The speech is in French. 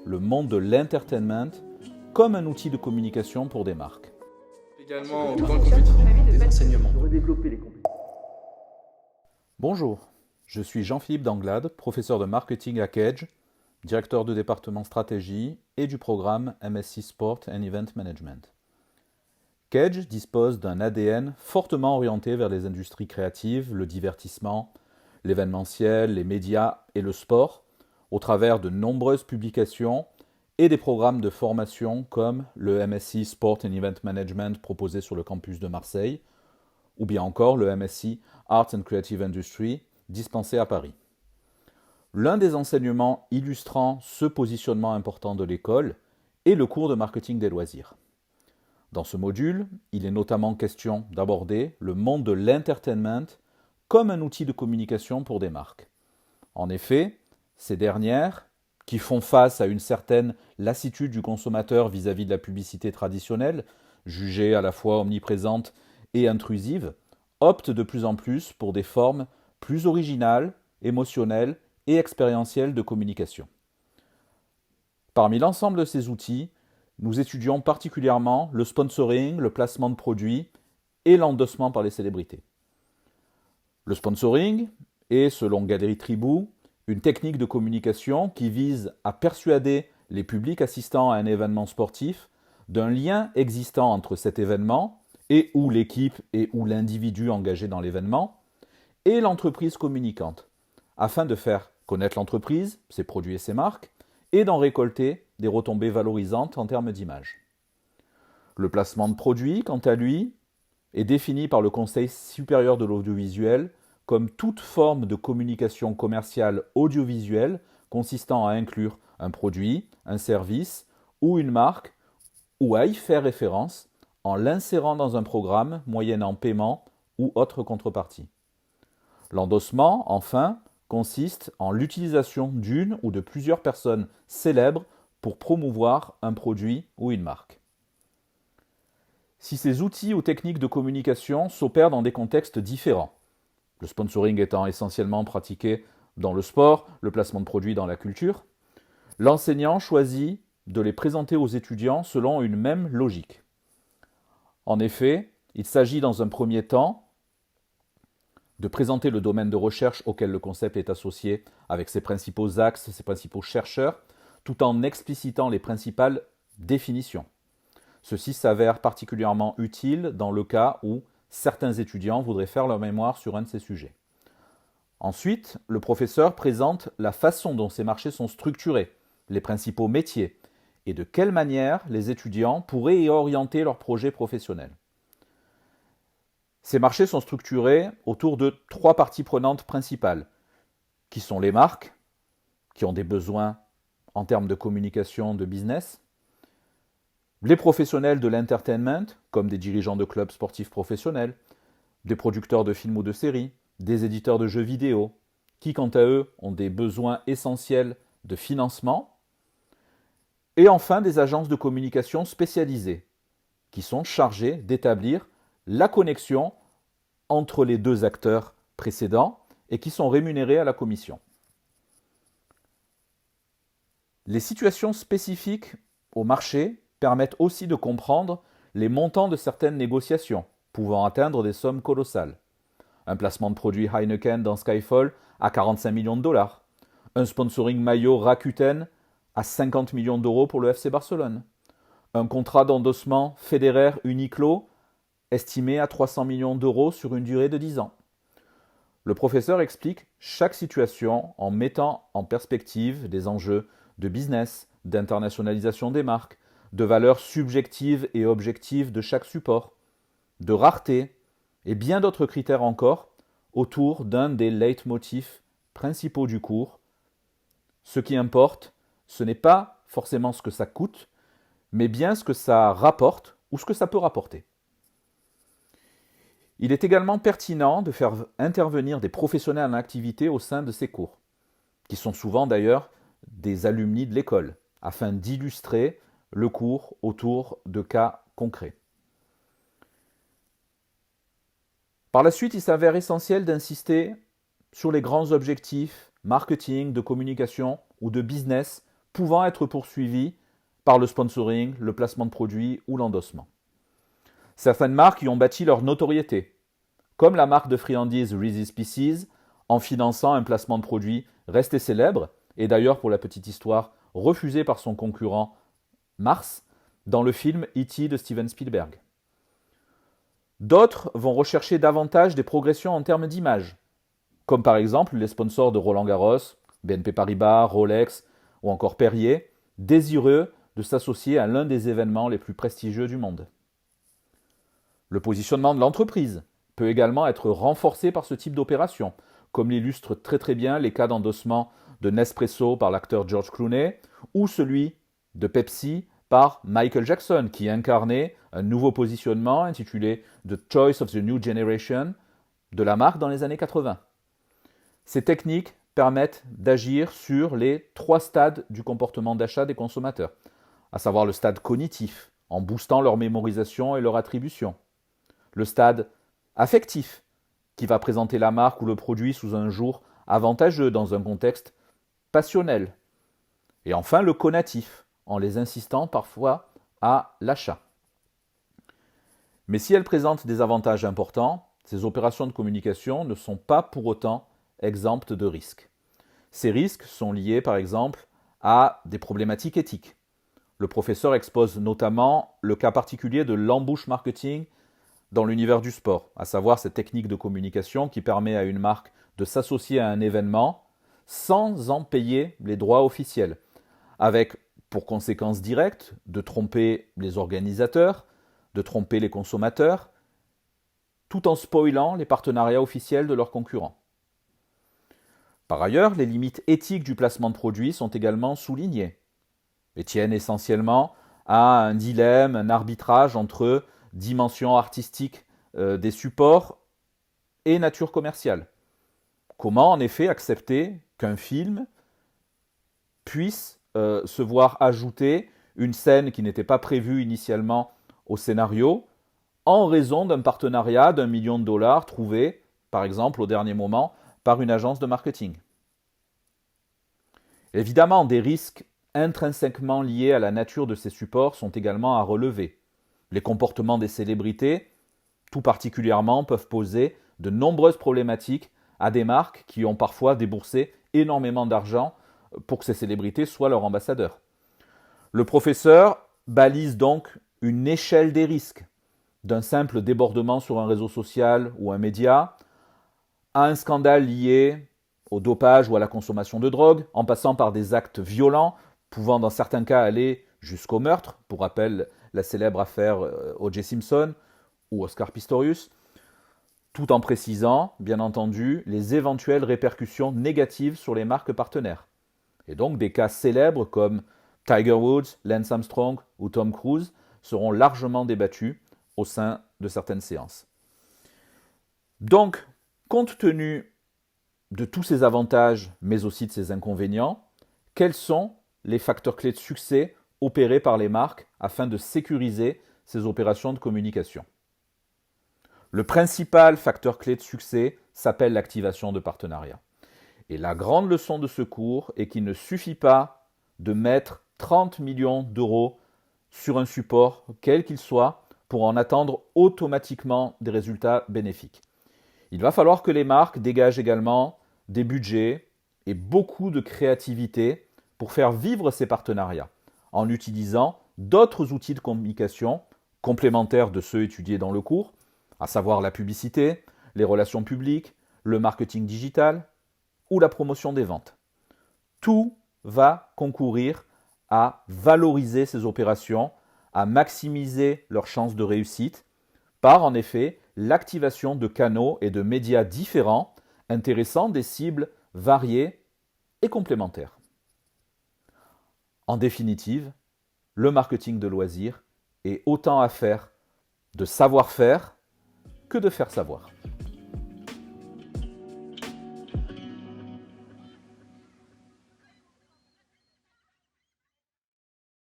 le monde de l'entertainment comme un outil de communication pour des marques. Également au point compétitif des enseignements. Bonjour, je suis Jean-Philippe Danglade, professeur de marketing à Kedge, directeur de département stratégie et du programme MSc Sport and Event Management. Kedge dispose d'un ADN fortement orienté vers les industries créatives, le divertissement, l'événementiel, les médias et le sport, au travers de nombreuses publications et des programmes de formation comme le MSc Sport and Event Management proposé sur le campus de Marseille, ou bien encore le MSc Arts and Creative Industry dispensé à Paris. L'un des enseignements illustrant ce positionnement important de l'école est le cours de marketing des loisirs. Dans ce module, il est notamment question d'aborder le monde de l'entertainment comme un outil de communication pour des marques. En effet, ces dernières, qui font face à une certaine lassitude du consommateur vis-à-vis de la publicité traditionnelle, jugée à la fois omniprésente et intrusive, optent de plus en plus pour des formes plus originales, émotionnelles et expérientielles de communication. Parmi l'ensemble de ces outils, nous étudions particulièrement le sponsoring, le placement de produits et l'endossement par les célébrités. Le sponsoring est, selon Galerie Tribou, une technique de communication qui vise à persuader les publics assistant à un événement sportif d'un lien existant entre cet événement et ou l'équipe et ou l'individu engagé dans l'événement et l'entreprise communicante, afin de faire connaître l'entreprise, ses produits et ses marques, et d'en récolter des retombées valorisantes en termes d'image. Le placement de produits, quant à lui, est défini par le Conseil supérieur de l'audiovisuel comme toute forme de communication commerciale audiovisuelle consistant à inclure un produit, un service ou une marque ou à y faire référence en l'insérant dans un programme moyennant paiement ou autre contrepartie. L'endossement, enfin, consiste en l'utilisation d'une ou de plusieurs personnes célèbres pour promouvoir un produit ou une marque. Si ces outils ou techniques de communication s'opèrent dans des contextes différents, le sponsoring étant essentiellement pratiqué dans le sport, le placement de produits dans la culture, l'enseignant choisit de les présenter aux étudiants selon une même logique. En effet, il s'agit dans un premier temps de présenter le domaine de recherche auquel le concept est associé avec ses principaux axes, ses principaux chercheurs, tout en explicitant les principales définitions. Ceci s'avère particulièrement utile dans le cas où certains étudiants voudraient faire leur mémoire sur un de ces sujets. Ensuite, le professeur présente la façon dont ces marchés sont structurés, les principaux métiers, et de quelle manière les étudiants pourraient y orienter leur projet professionnel. Ces marchés sont structurés autour de 3 parties prenantes principales, qui sont les marques, qui ont des besoins en termes de communication, de business, les professionnels de l'entertainment, comme des dirigeants de clubs sportifs professionnels, des producteurs de films ou de séries, des éditeurs de jeux vidéo, qui quant à eux ont des besoins essentiels de financement, et enfin des agences de communication spécialisées, qui sont chargées d'établir la connexion entre les deux acteurs précédents et qui sont rémunérés à la commission. Les situations spécifiques au marché permettent aussi de comprendre les montants de certaines négociations, pouvant atteindre des sommes colossales. Un placement de produit Heineken dans Skyfall à 45 millions de dollars, un sponsoring maillot Rakuten à 50 millions d'euros pour le FC Barcelone, un contrat d'endossement Federer-Uniqlo estimé à 300 millions d'euros sur une durée de 10 ans. Le professeur explique chaque situation en mettant en perspective des enjeux de business, d'internationalisation des marques, de valeurs subjectives et objectives de chaque support, de rareté et bien d'autres critères encore autour d'un des leitmotifs principaux du cours. Ce qui importe, ce n'est pas forcément ce que ça coûte, mais bien ce que ça rapporte ou ce que ça peut rapporter. Il est également pertinent de faire intervenir des professionnels en activité au sein de ces cours, qui sont souvent d'ailleurs des alumni de l'école, afin d'illustrer le cours autour de cas concrets. Par la suite, il s'avère essentiel d'insister sur les grands objectifs marketing, de communication ou de business pouvant être poursuivis par le sponsoring, le placement de produits ou l'endossement. Certaines marques y ont bâti leur notoriété, comme la marque de friandises Reese's Pieces, en finançant un placement de produit resté célèbre, et d'ailleurs pour la petite histoire, refusé par son concurrent Mars, dans le film E.T. de Steven Spielberg. D'autres vont rechercher davantage des progressions en termes d'image, comme par exemple les sponsors de Roland-Garros, BNP Paribas, Rolex ou encore Perrier, désireux de s'associer à l'un des événements les plus prestigieux du monde. Le positionnement de l'entreprise peut également être renforcé par ce type d'opération, comme l'illustrent très bien les cas d'endossement de Nespresso par l'acteur George Clooney ou celui de Pepsi par Michael Jackson, qui incarnait un nouveau positionnement intitulé The Choice of the New Generation de la marque dans les années 80. Ces techniques permettent d'agir sur les 3 stades du comportement d'achat des consommateurs, à savoir le stade cognitif, en boostant leur mémorisation et leur attribution, le stade affectif, qui va présenter la marque ou le produit sous un jour avantageux dans un contexte passionnel, et enfin le conatif, en les insistant parfois à l'achat. Mais si elles présentent des avantages importants, ces opérations de communication ne sont pas pour autant exemptes de risques. Ces risques sont liés par exemple à des problématiques éthiques. Le professeur expose notamment le cas particulier de l'embouche marketing dans l'univers du sport, à savoir cette technique de communication qui permet à une marque de s'associer à un événement sans en payer les droits officiels, avec pour conséquence directe de tromper les organisateurs, de tromper les consommateurs, tout en spoilant les partenariats officiels de leurs concurrents. Par ailleurs, les limites éthiques du placement de produits sont également soulignées et tiennent essentiellement à un dilemme, un arbitrage entre dimension artistique des supports et nature commerciale. Comment en effet accepter qu'un film puisse se voir ajouter une scène qui n'était pas prévue initialement au scénario en raison d'un partenariat d'1 million de dollars trouvé, par exemple, au dernier moment, par une agence de marketing. Évidemment, des risques intrinsèquement liés à la nature de ces supports sont également à relever. Les comportements des célébrités, tout particulièrement, peuvent poser de nombreuses problématiques à des marques qui ont parfois déboursé énormément d'argent pour que ces célébrités soient leurs ambassadeurs. Le professeur balise donc une échelle des risques, d'un simple débordement sur un réseau social ou un média, à un scandale lié au dopage ou à la consommation de drogue, en passant par des actes violents, pouvant dans certains cas aller jusqu'au meurtre, pour rappel la célèbre affaire O.J. Simpson ou Oscar Pistorius, tout en précisant, bien entendu, les éventuelles répercussions négatives sur les marques partenaires. Et donc des cas célèbres comme Tiger Woods, Lance Armstrong ou Tom Cruise seront largement débattus au sein de certaines séances. Donc, compte tenu de tous ces avantages, mais aussi de ces inconvénients, quels sont les facteurs clés de succès opérés par les marques afin de sécuriser ces opérations de communication? Le principal facteur clé de succès s'appelle l'activation de partenariats. Et la grande leçon de ce cours est qu'il ne suffit pas de mettre 30 millions d'euros sur un support, quel qu'il soit, pour en attendre automatiquement des résultats bénéfiques. Il va falloir que les marques dégagent également des budgets et beaucoup de créativité pour faire vivre ces partenariats, en utilisant d'autres outils de communication complémentaires de ceux étudiés dans le cours, à savoir la publicité, les relations publiques, le marketing digital ou la promotion des ventes. Tout va concourir à valoriser ces opérations, à maximiser leurs chances de réussite par en effet l'activation de canaux et de médias différents, intéressant des cibles variées et complémentaires. En définitive, le marketing de loisirs est autant affaire de savoir-faire que de faire savoir.